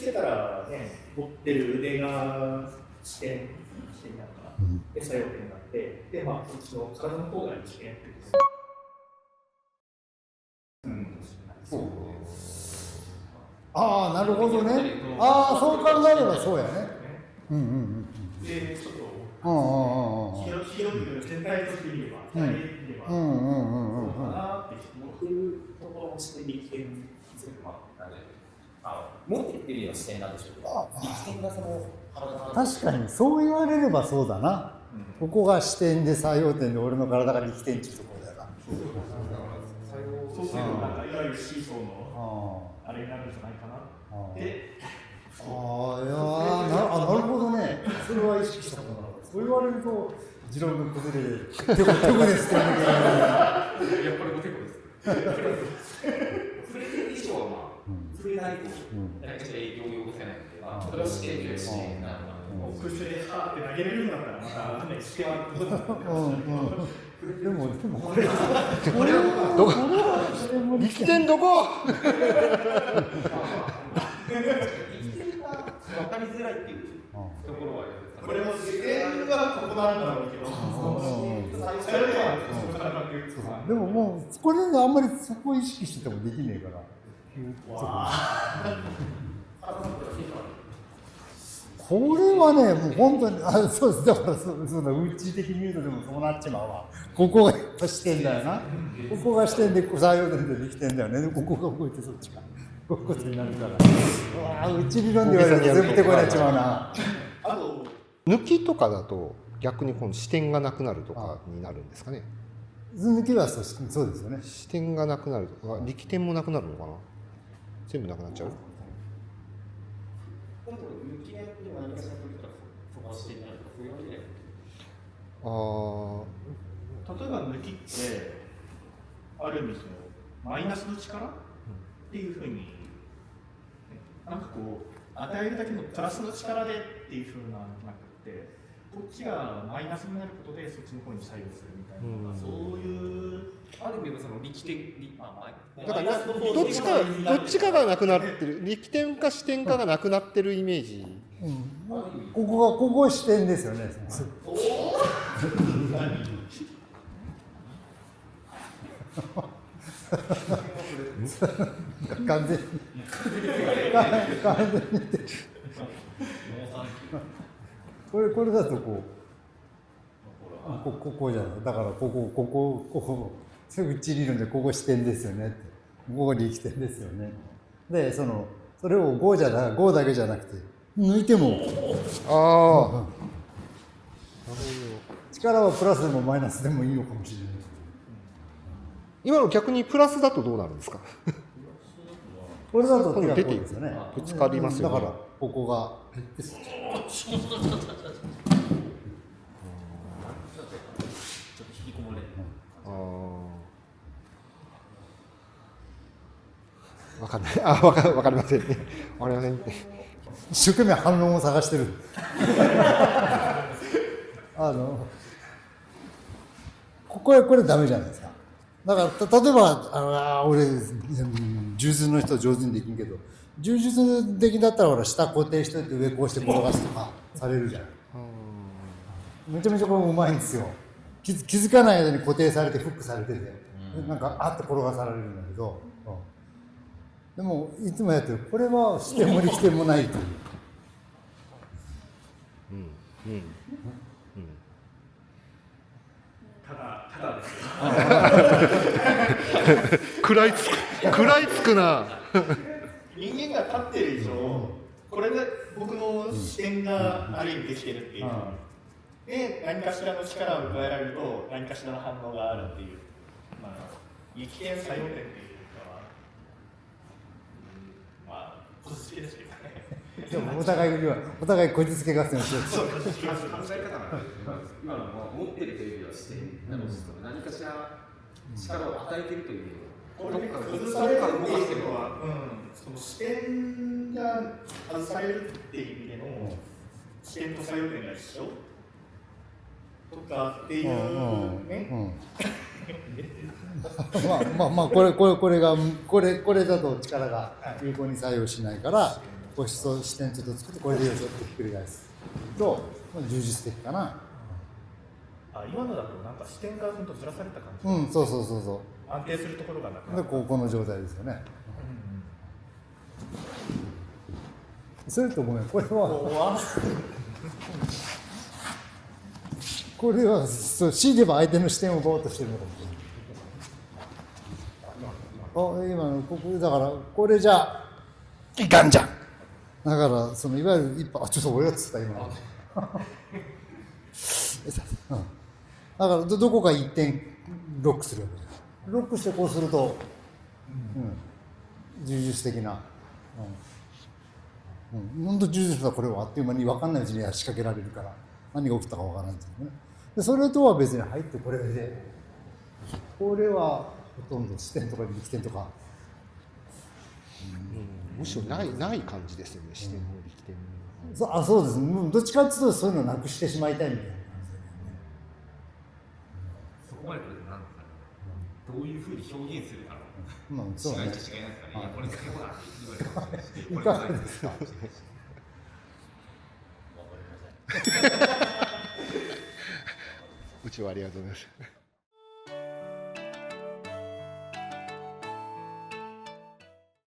つけたらね、持ってる腕が視点なんか、で作用点になって、で、まあ、こっちの体の方が視点っていう。ああ、なるほどね。ああ、そう考えればそうやね。で、ちょっと、広く全体として見れば、そうかなって、そういうところの視点に気づく持ってっていうような視点なんでしょうか。力点がその確かにそう言われればそうだな。ここが視点で作用点で俺の体が力点っていうところだよな。そうするとなんかいわゆるシーソーのあれになるんじゃないかな。で、なるほどね。それは意識したことなかった。そう言われると持論が崩れる。手こですって言うんだけど。いや、これも手こです。触れてる以上はまあ触れないと何かしら影響を及ぼせないので、まあそれをしているし、空中でハーって投げれるんだったらまたね、視点はでもこれはどこ力点どこ力点が分かりづらいっていうところはありますか。これも視点がここなんだろうけど、でももうこれあんまりそこを意識しててもできねえから。これはね、もう本当に、そうです。だからそう内的に言うとでもそうなっちまうわ。ここが視点だよな。ここが視点で作用点でできてんだよね。ここが動いてそっちがこういうことになるから。内理論で言われると全部手こになっちまうな。あと抜きとかだと逆にこの視点がなくなるとかになるんですかね。抜きはそうですよね。視点がなくなるとか力点もなくなるのかな。全部なくなっちゃう。例えば抜きってある意味そのマイナスの力っていうふうになんかこう与えるだけのプラスの力でっていうふうなのじゃなくて、こっちがマイナスになることでそっちの方に作用するみたいな、そういうある意味その力点だからどっちかがなくなってる、力点か視点かがなくなってるイメージ。ここ視点ですよね。完全にこれだとこうじゃない。だからここ内理論でここ視点ですよねって。ここが力点ですよね。でそれを5だけじゃなくて抜いても力はプラスでもマイナスでもいいのかもしれない。今の逆にプラスだとどうなるんですか。これだと手がこうですよね。ぶつかりますよね。だからここがわかんない。わかりませんね。わかりませんね。一生懸命反論を探してる。これダメじゃないですか。だから例えば俺柔術の人上手にできんけど、柔術的だったら俺下固定しといて上こうして転がすとかされるじゃん。めちゃめちゃこれうまいんですよ。気づかない間に固定されてフックされてて、なんかあって転がされるんだけど、でもいつもやってるこれはしても力点もないという。ただです食らいつくな。人間が立っている以上、これで僕の視点がある意味できてるっていう、で何かしらの力を加えられると何かしらの反応があるっていう、力点作用点っていうかはこじつけですけどね。でもお互いこじつけ合戦をしよう。考え方なんで、今の持ってるというよりは視点なので、何かしら力を与えているという。これ崩されるっていうのは、その視点が外されるっていう意味での視点と作用点が一緒とかっていうね。まあこれだと力が有効に作用しないからこう視点ちょっと作ってこれでよいしょってひっくり返すと、まあ、充実的かな。あ、今のだとなんか視点がほんとずらされた感じ、うん、そうそうそうそ安定するところがなくう。なでこの状態ですよね。それとごめん、これはそう強いてば相手の視点をぼーっとしてるのかもしれない。今のここだからこれじゃいかんじゃん。だからそのいわゆる一歩ちょっと俺がつった今の。だからどこか一点ロックするわけです。ロックしてこうすると、充実的な。本当充実はこれはあっという間に分かんないうちに仕掛けられるから何が起きたか分からないんですよね。でそれとは別に入ってこれでこれはほとんど視点とか力点とか、むしろない感じですよね、視点も力点も。そうです、どっちかっていうとそういうのをなくしてしまいたいみたいな感じで、そこまで来ると何ですかね、どういうふうに表現するかのそうね。違いっちゃ違いなんですかね。いやこれ使い物だって言われるかもしれないし、いかがですか。うちはありがとうございます。